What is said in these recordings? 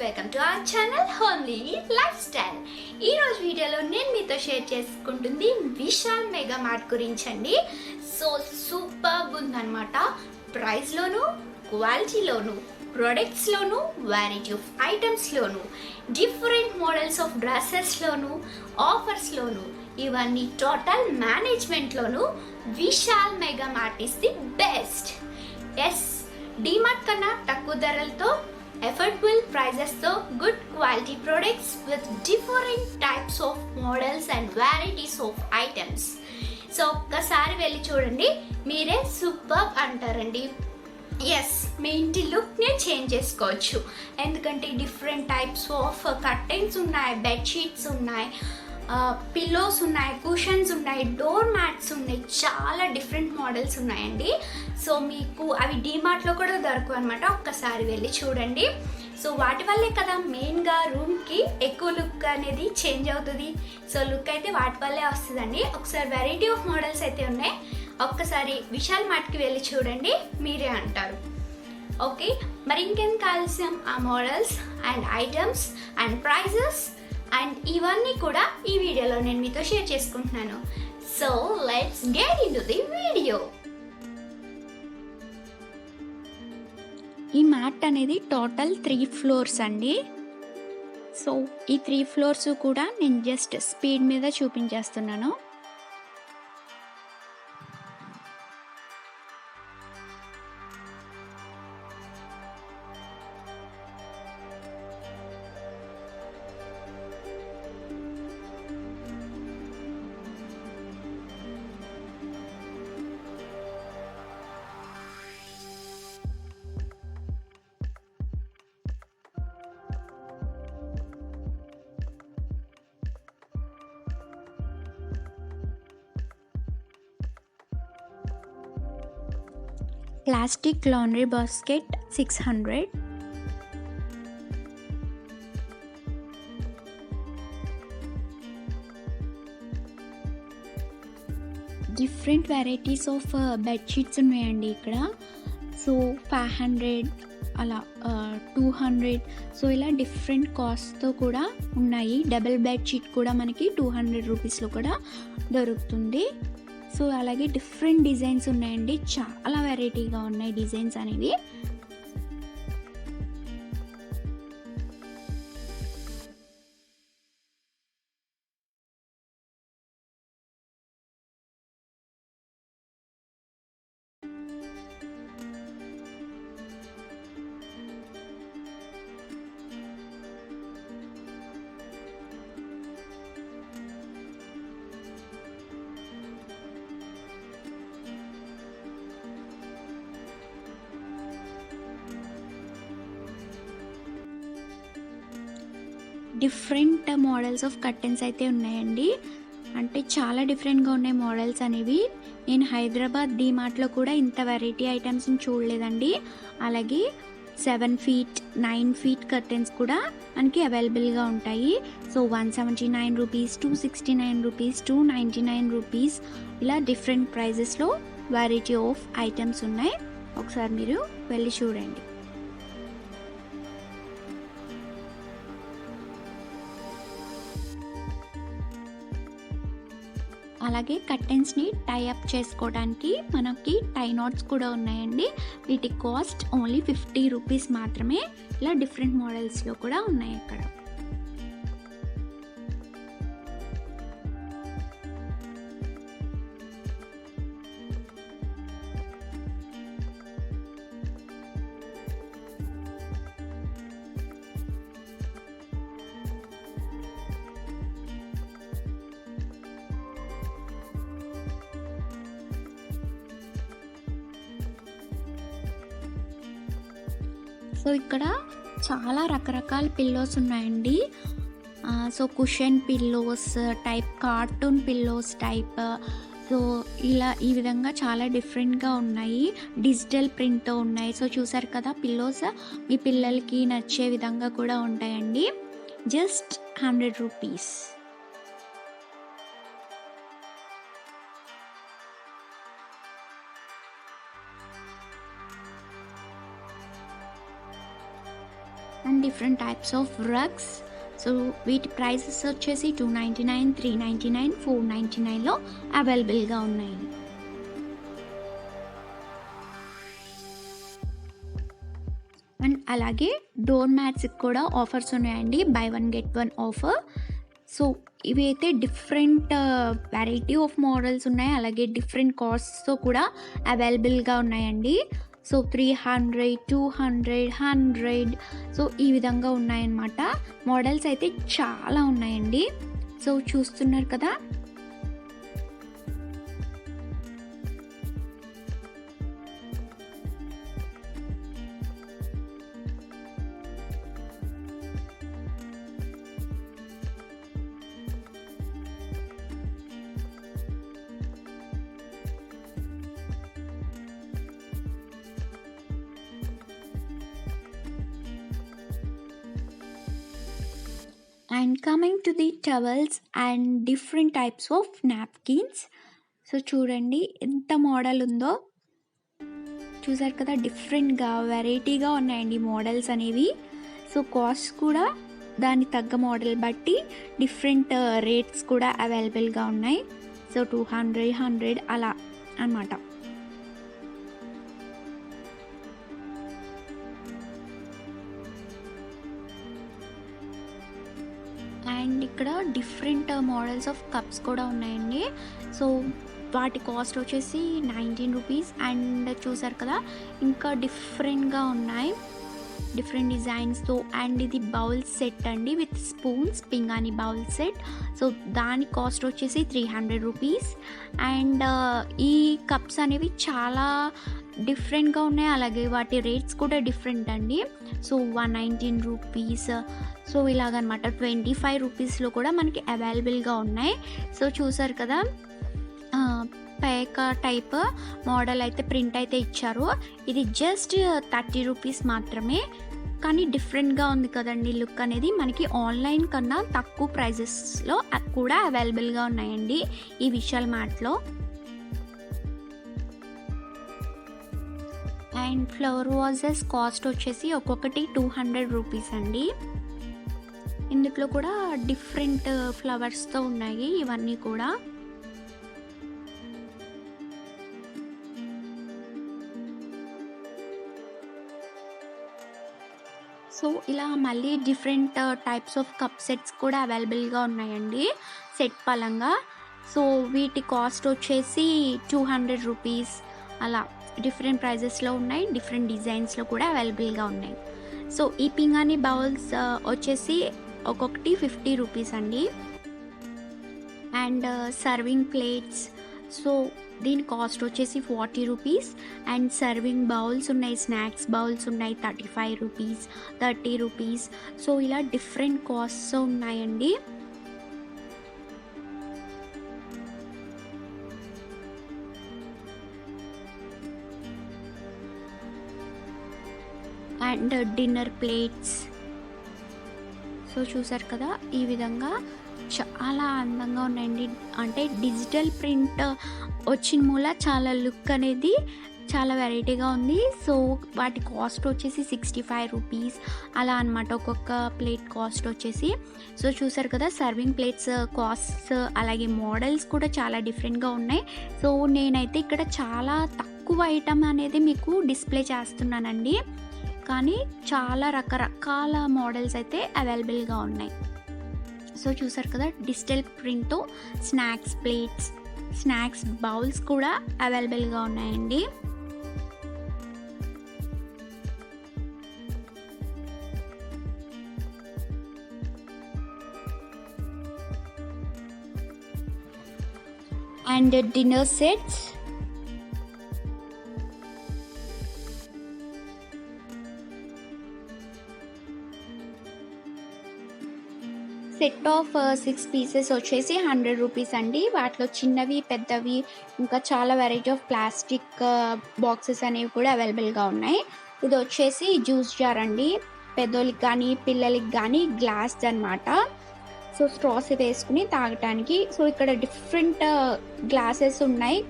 Welcome to our channel homely life style. ఈరోజు వీడియోలో నేను మీతో షేర్ చేసుకుంటుంది విశాల్ మెగా మార్ట్ గురించి అండి. సో సూపర్ ఉందన్నమాట. ప్రైస్లోను, క్వాలిటీలోను, ప్రొడక్ట్స్లోను, వెరైటీ ఆఫ్ ఐటమ్స్లోను, డిఫరెంట్ మోడల్స్ ఆఫ్ డ్రెస్సెస్లోను, ఆఫర్స్లోను, ఇవన్నీ టోటల్ మేనేజ్మెంట్లోను Vishal mega mart is the best. Yes, DMart కన్నా తక్కువ ధరలతో, affordable prices తో good quality products with different types of models and varieties of items. So ఒక్కసారి వెళ్ళి చూడండి, మీరే సూపర్ అంటారండి. ఎస్, మీ ఇంటి లుక్ని చేంజ్ చేసుకోవచ్చు. ఎందుకంటే డిఫరెంట్ టైప్స్ ఆఫ్ కర్టెన్స్ ఉన్నాయి, బెడ్షీట్స్ ఉన్నాయి, పిల్లోస్ ఉన్నాయి, కుషన్స్ ఉన్నాయి, డోర్ మ్యాట్స్ ఉన్నాయి, చాలా డిఫరెంట్ మోడల్స్ ఉన్నాయండి. సో మీకు అవి డీమార్ట్లో కూడా దొరకవు అనమాట. ఒక్కసారి వెళ్ళి చూడండి. సో వాటి వల్లే కదా మెయిన్గా రూమ్కి ఎక్కువ లుక్ అనేది చేంజ్ అవుతుంది. సో లుక్ అయితే వాటి వల్లే వస్తుందండి. ఒకసారి వెరైటీ ఆఫ్ మోడల్స్ అయితే ఉన్నాయి. ఒక్కసారి విశాల్ మార్ట్కి వెళ్ళి చూడండి, మీరే అంటారు. ఓకే, మరి ఇంకేం కావాల్సాం, ఆ models and items and prices and ఇవన్నీ కూడా ఈ వీడియోలో నేను మీతో షేర్ చేసుకుంటున్నాను. So let's get into the video. ఈ మ్యాట్ అనేది టోటల్ 3 ఫ్లోర్స్ అండి. సో ఈ 3 ఫ్లోర్స్ కూడా నేను జస్ట్ స్పీడ్ మీద చూపించేస్తున్నాను. Plastic laundry basket 600. Different varieties of bedsheets ఉన్నాయండి ఇక్కడ. సో 500 అలా 200. సో ఇలా డిఫరెంట్ కాస్ట్తో కూడా ఉన్నాయి. డబుల్ బెడ్షీట్ కూడా మనకి 200 రూపీస్లో కూడా దొరుకుతుంది. సో అలాగే డిఫరెంట్ డిజైన్స్ ఉన్నాయండి, చాలా వెరైటీగా ఉన్నాయి డిజైన్స్ అనేవి. డిఫరెంట్ మోడల్స్ ఆఫ్ కర్టెన్స్ అయితే ఉన్నాయండి. అంటే చాలా డిఫరెంట్గా ఉన్నాయి మోడల్స్ అనేవి. నేను హైదరాబాద్ డీమార్ట్లో కూడా ఇంత వెరైటీ ఐటమ్స్ని చూడలేదండి. అలాగే 7 feet 9 feet కర్టెన్స్ కూడా మనకి అవైలబుల్గా ఉంటాయి. సో 179 రూపీస్, 269 రూపీస్, 299 రూపీస్, ఇలా డిఫరెంట్ ప్రైజెస్లో వెరైటీ ఆఫ్ ఐటమ్స్ ఉన్నాయి. ఒకసారి మీరు వెళ్ళి చూడండి. అలాగే కర్టెన్స్ని టై అప్ చేసుకోవడానికి మనకి టై నాట్స్ కూడా ఉన్నాయండి. వీటి కాస్ట్ ఓన్లీ 50 రూపీస్ మాత్రమే. ఇలా డిఫరెంట్ మోడల్స్లో కూడా ఉన్నాయి అక్కడ. సో ఇక్కడ చాలా రకరకాల పిల్లోస్ ఉన్నాయండి. So cushion pillows type, cartoon pillows type. So ఇలా ఈ విధంగా చాలా డిఫరెంట్గా ఉన్నాయి. డిజిటల్ ప్రింట్తో ఉన్నాయి. సో చూసారు కదా, పిల్లోస్ మీ పిల్లలకి నచ్చే విధంగా కూడా ఉంటాయండి. Just 100 rupees. Different types of రగ్స్. So వీటి ప్రైసెస్ వచ్చేసి 299, 399, 499లో అవైలబుల్గా ఉన్నాయి. అండ్ అలాగే డోర్ మ్యాట్స్కి కూడా ఆఫర్స్ ఉన్నాయండి, బై 1 get 1 ఆఫర్. సో ఇవి అయితే డిఫరెంట్ వెరైటీ ఆఫ్ మోడల్స్ ఉన్నాయి, అలాగే డిఫరెంట్ కాస్ట్స్తో కూడా అవైలబుల్గా ఉన్నాయండి. సో 300, 200, 100 సో ఈ విధంగా ఉన్నాయన్నమాట. మోడల్స్ అయితే చాలా ఉన్నాయండి. సో చూస్తున్నారు కదా. And coming to the towels and different types of napkins. So చూడండి ఎంత మోడల్ ఉందో, చూసారు కదా, డిఫరెంట్గా వెరైటీగా ఉన్నాయండి మోడల్స్ అనేవి. సో కాస్ట్ కూడా దాని తగ్గ మోడల్ బట్టి డిఫరెంట్ రేట్స్ కూడా అవైలబుల్గా ఉన్నాయి. సో 200, 100 అలా అన్నమాట. అండ్ ఇక్కడ డిఫరెంట్ మోడల్స్ ఆఫ్ కప్స్ కూడా ఉన్నాయండి. సో వాటి కాస్ట్ వచ్చేసి 19 రూపీస్. అండ్ చూసారు కదా ఇంకా డిఫరెంట్గా ఉన్నాయి, డిఫరెంట్ డిజైన్స్తో. అండ్ ఇది బౌల్ సెట్ అండి విత్ స్పూన్స్, పింగాణి బౌల్ సెట్. సో దాని కాస్ట్ వచ్చేసి 300 రూపీస్. అండ్ ఈ కప్స్ అనేవి చాలా డిఫరెంట్గా ఉన్నాయి, అలాగే వాటి రేట్స్ కూడా డిఫరెంట్ అండి. సో 119 రూపీస్, సో ఇలాగనమాట 25 రూపీస్లో కూడా మనకి అవైలబుల్గా ఉన్నాయి. సో చూసారు కదా, పేక టైప్ మోడల్ అయితే ప్రింట్ అయితే ఇచ్చారు. ఇది జస్ట్ 30 రూపీస్ మాత్రమే, కానీ డిఫరెంట్గా ఉంది కదండి లుక్ అనేది. మనకి ఆన్లైన్ కన్నా తక్కువ ప్రైజెస్లో కూడా అవైలబుల్గా ఉన్నాయండి ఈ విశాల్ మార్ట్లో. అండ్ ఫ్లవర్ వాజెస్ కాస్ట్ వచ్చేసి ఒక్కొక్కటి 200 రూపీస్ అండి. ఇందులో కూడా డిఫరెంట్ ఫ్లవర్స్తో ఉన్నాయి ఇవన్నీ కూడా. సో ఇలా మళ్ళీ different types of cup sets కూడా అవైలబుల్గా ఉన్నాయండి సెట్ పరంగా. సో వీటి కాస్ట్ వచ్చేసి 200 రూపీస్ అలా డిఫరెంట్ ప్రైజెస్లో ఉన్నాయి, డిఫరెంట్ డిజైన్స్లో కూడా అవైలబుల్గా ఉన్నాయి. సో ఈ పింగాణి బౌల్స్ వచ్చేసి ఒక్కొక్కటి 50 రూపీస్ అండి. అండ్ సర్వింగ్ ప్లేట్స్, సో దీని కాస్ట్ వచ్చేసి 40 రూపీస్. అండ్ సర్వింగ్ బౌల్స్ ఉన్నాయి, స్నాక్స్ బౌల్స్ ఉన్నాయి 35 రూపీస్, 30 రూపీస్. సో ఇలా డిఫరెంట్ కాస్ట్స్ ఉన్నాయండి. అండ్ డిన్నర్ ప్లేట్స్, సో చూసారు కదా ఈ విధంగా చాలా అందంగా ఉన్నాయండి. అంటే డిజిటల్ ప్రింట్ వచ్చిన మూల చాలా లుక్ అనేది చాలా వెరైటీగా ఉంది. సో వాటి కాస్ట్ వచ్చేసి 65 రూపీస్ అలా అనమాట ఒక్కొక్క ప్లేట్ కాస్ట్ వచ్చేసి. సో చూసారు కదా సర్వింగ్ ప్లేట్స్ కాస్ట్స్, అలాగే మోడల్స్ కూడా చాలా డిఫరెంట్గా ఉన్నాయి. సో నేనైతే ఇక్కడ చాలా తక్కువ ఐటమ్ అనేది మీకు డిస్ప్లే చేస్తున్నానండి, కానీ చాలా రకరకాల మోడల్స్ అయితే అవైలబుల్గా ఉన్నాయి. సో చూసారు కదా డిజిటల్ ప్రింట్తో స్నాక్స్ ప్లేట్స్, స్నాక్స్ బౌల్స్ కూడా అవైలబుల్గా ఉన్నాయండి. And dinner sets, set of 6 pieces వచ్చేసి 100 రూపీస్ అండి. వాటిలో చిన్నవి, పెద్దవి, ఇంకా చాలా వెరైటీ ఆఫ్ ప్లాస్టిక్ బాక్సెస్ అనేవి కూడా అవైలబుల్గా ఉన్నాయి. ఇది వచ్చేసి జ్యూస్ జార్ అండి, పెద్దోళ్ళకి కానీ పిల్లలకి కానీ గ్లాస్ అనమాట. సో స్ట్రాస్ వేసుకుని తాగటానికి. సో ఇక్కడ డిఫరెంట్ గ్లాసెస్ ఉన్నాయి.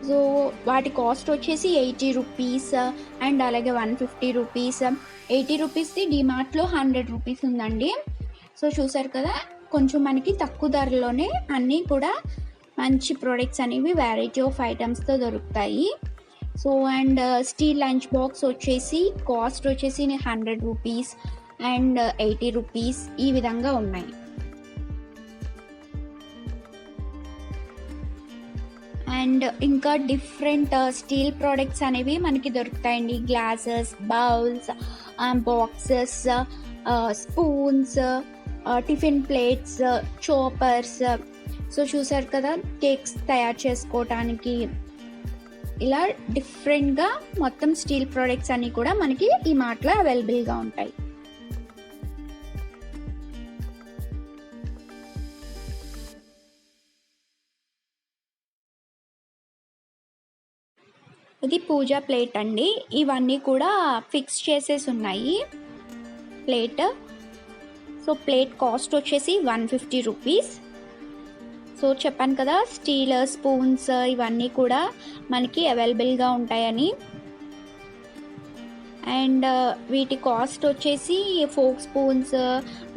సో వాటి కాస్ట్ వచ్చేసి 80 రూపీస్, అండ్ అలాగే 150 రూపీస్, 80 రూపీస్ది డిమార్ట్లో 100 రూపీస్ ఉందండి. సో చూసారు కదా, కొంచెం మనకి తక్కువ ధరలోనే అన్నీ కూడా మంచి ప్రోడక్ట్స్ అనేవి వెరైటీ ఆఫ్ ఐటమ్స్తో దొరుకుతాయి. So and steel lunch box వచ్చేసి కాస్ట్ వచ్చేసి 100 రూపీస్ అండ్ 80 రూపీస్ ఈ విధంగా ఉన్నాయి. అండ్ ఇంకా డిఫరెంట్ స్టీల్ ప్రోడక్ట్స్ అనేవి మనకి దొరుకుతాయండి. Glasses, bowls, boxes, spoons, tiffin plates, choppers. So చూసారు కదా, కేక్స్ తయారు చేసుకోవటానికి ఇలా డిఫరెంట్గా మొత్తం స్టీల్ ప్రోడక్ట్స్ అన్నీ కూడా మనకి ఈ మార్ట్లో అవైలబుల్గా ఉంటాయి. ఇది పూజా ప్లేట్ అండి. ఇవన్నీ కూడా ఫిక్స్ చేసేసి ఉన్నాయి ప్లేట్. సో ప్లేట్ కాస్ట్ వచ్చేసి 150 రూపీస్. సో చెప్పాను కదా, స్టీల్ స్పూన్స్ ఇవన్నీ కూడా మనకి అవైలబుల్గా ఉంటాయని. అండ్ వీటి కాస్ట్ వచ్చేసి ఫోక్ స్పూన్స్,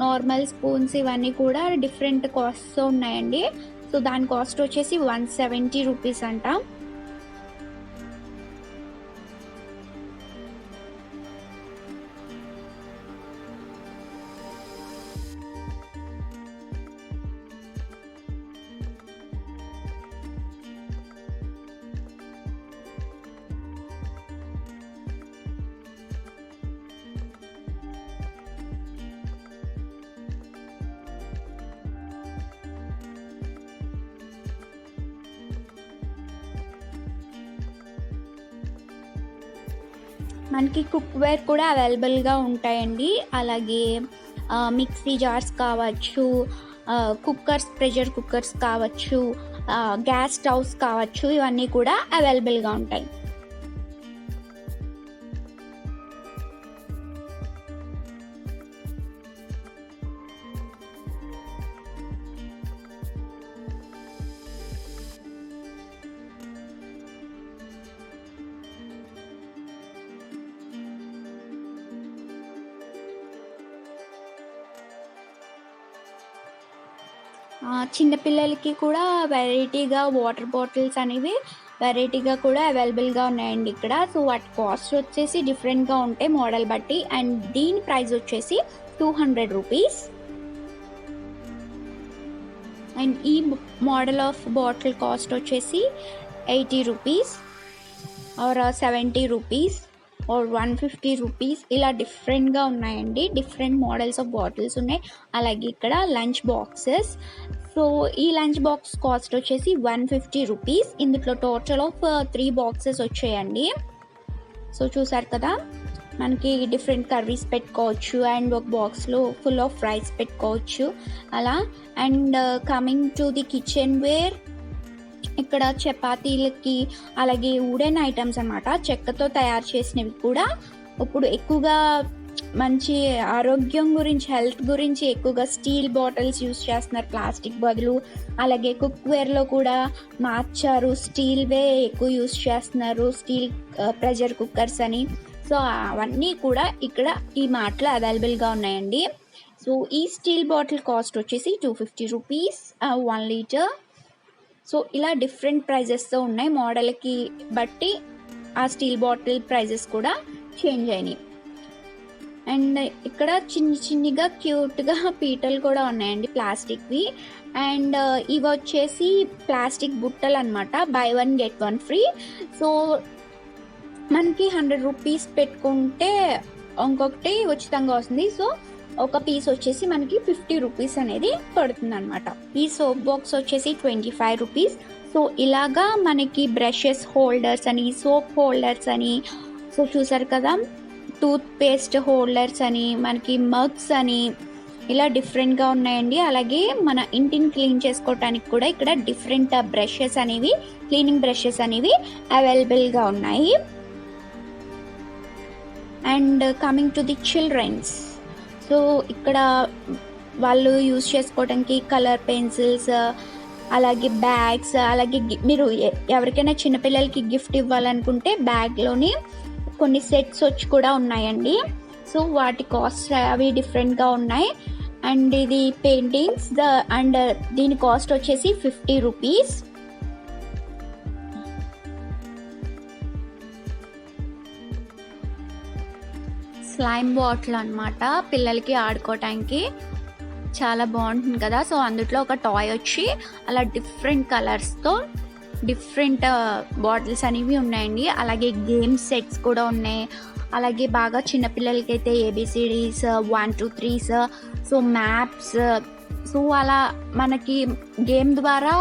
నార్మల్ స్పూన్స్ ఇవన్నీ కూడా డిఫరెంట్ కాస్ట్స్ ఉన్నాయండి. సో దాని కాస్ట్ వచ్చేసి 170 రూపీస్ అంట. మనకి కుక్వేర్ కూడా అవైలబుల్గా ఉంటాయండి. అలాగే మిక్సీ జార్స్ కావచ్చు, కుక్కర్స్, ప్రెషర్ కుక్కర్స్ కావచ్చు, గ్యాస్ స్టవ్స్ కావచ్చు, ఇవన్నీ కూడా అవైలబుల్గా ఉంటాయి. చిన్నపిల్లలకి కూడా వెరైటీగా వాటర్ బాటిల్స్ అనేవి వెరైటీగా కూడా అవైలబుల్గా ఉన్నాయండి ఇక్కడ. సో వాటి కాస్ట్ వచ్చేసి డిఫరెంట్గా ఉంటాయి మోడల్ బట్టి. అండ్ దీని ప్రైస్ వచ్చేసి 200 రూపీస్. అండ్ ఈ మోడల్ ఆఫ్ బాటిల్ కాస్ట్ వచ్చేసి 80 rupees or 70 rupees or 150 rupees. ఇలా డిఫరెంట్గా ఉన్నాయండి. డిఫరెంట్ మోడల్స్ ఆఫ్ బాటిల్స్ ఉన్నాయి. అలాగే ఇక్కడ లంచ్ బాక్సెస్. సో ఈ లంచ్ బాక్స్ కాస్ట్ వచ్చేసి 150 రూపీస్. ఇందులో టోటల్ ఆఫ్ 3 బాక్సెస్ వచ్చాయండి. సో చూసారు కదా, మనకి డిఫరెంట్ కర్రీస్ పెట్టుకోవచ్చు అండ్ ఒక బాక్స్లో ఫుల్ ఆఫ్ రైస్ పెట్టుకోవచ్చు అలా. And coming to the kitchenware, ఇక్కడ చపాతీలకి అలాగే వుడెన్ ఐటమ్స్ అన్నమాట, చెక్కతో తయారు చేసినవి కూడా ఇప్పుడు ఎక్కువగా మంచి ఆరోగ్యం గురించి, హెల్త్ గురించి ఎక్కువగా స్టీల్ బాటిల్స్ యూస్ చేస్తున్నారు ప్లాస్టిక్ బదులు. అలాగే కుక్వేర్లో కూడా మార్చారు, స్టీల్వే ఎక్కువ యూస్ చేస్తున్నారు, స్టీల్ ప్రెషర్ కుక్కర్స్ అని. సో అవన్నీ కూడా ఇక్కడ ఈ మార్ట్లో అవైలబుల్గా ఉన్నాయండి. సో ఈ స్టీల్ బాటిల్ కాస్ట్ వచ్చేసి 250 రూపీస్ 1 లీటర్. సో ఇలా డిఫరెంట్ ప్రైజెస్తో ఉన్నాయి. మోడల్కి బట్టి ఆ స్టీల్ బాటిల్ ప్రైజెస్ కూడా చేంజ్ అయినాయి. అండ్ ఇక్కడ చిన్నగా క్యూట్గా పీటలు కూడా ఉన్నాయండి ప్లాస్టిక్వి. అండ్ ఇవి వచ్చేసి ప్లాస్టిక్ బుట్టలు అనమాట, buy 1 get 1 ఫ్రీ. సో మనకి 100 రూపీస్ పెట్టుకుంటే ఇంకొకటి ఉచితంగా వస్తుంది. సో ఒక పీస్ వచ్చేసి మనకి 50 రూపీస్ అనేది పడుతుంది అనమాట. ఈ సోప్ బాక్స్ వచ్చేసి 25 రూపీస్. సో ఇలాగా మనకి బ్రషెస్ హోల్డర్స్ అని, సోప్ హోల్డర్స్ అని, సో చూసారు కదా, టూత్ పేస్ట్ హోల్డర్స్ అని, మనకి మగ్స్ అని, ఇలా డిఫరెంట్గా ఉన్నాయండి. అలాగే మన ఇంటిని క్లీన్ చేసుకోవటానికి కూడా ఇక్కడ డిఫరెంట్ బ్రషెస్ అనేవి, క్లీనింగ్ బ్రషెస్ అనేవి అవైలబుల్గా ఉన్నాయి. And coming to the children's, so ఇక్కడ వాళ్ళు యూజ్ చేసుకోవడానికి కలర్ పెన్సిల్స్, అలాగే బ్యాగ్స్, అలాగే మీరు ఎవరికైనా చిన్నపిల్లలకి గిఫ్ట్ ఇవ్వాలనుకుంటే బ్యాగ్లోని కొన్ని సెట్స్ వచ్చి కూడా ఉన్నాయండి. సో వాటి కాస్ట్ అవి డిఫరెంట్గా ఉన్నాయి. అండ్ ఇది పెయింటింగ్స్ అండ్ దీని కాస్ట్ వచ్చేసి 50 రూపీస్. స్లైమ్ బాటిల్ అన్నమాట, పిల్లలకి ఆడుకోవటానికి చాలా బాగుంటుంది కదా. సో అందులో ఒక టాయ్ వచ్చి అలా డిఫరెంట్ కలర్స్తో డిఫరెంట్ బాటిల్స్ అనేవి ఉన్నాయండి. అలాగే గేమ్ సెట్స్ కూడా ఉన్నాయి. అలాగే బాగా చిన్నపిల్లలకి అయితే ABCDs 1 2 3s, so maps, so అలా మనకి గేమ్ ద్వారా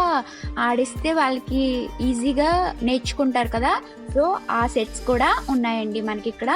ఆడిస్తే వాళ్ళకి ఈజీగా నేర్చుకుంటారు కదా. సో ఆ సెట్స్ కూడా ఉన్నాయండి మనకి ఇక్కడ.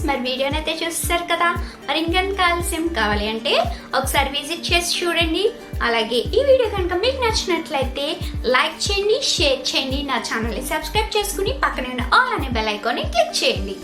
మరి వీడియోని అయితే చూస్తారు కదా. మరి ఇంకెంత ఆలస్యం కావాలి అంటే ఒకసారి విజిట్ చేసి చూడండి. అలాగే ఈ వీడియో కనుక మీకు నచ్చినట్లయితే లైక్ చేయండి, షేర్ చేయండి, నా ఛానల్ని సబ్స్క్రైబ్ చేసుకుని పక్కనే ఉన్న ఆల్ అనే బెల్ ఐకాన్ని క్లిక్ చేయండి.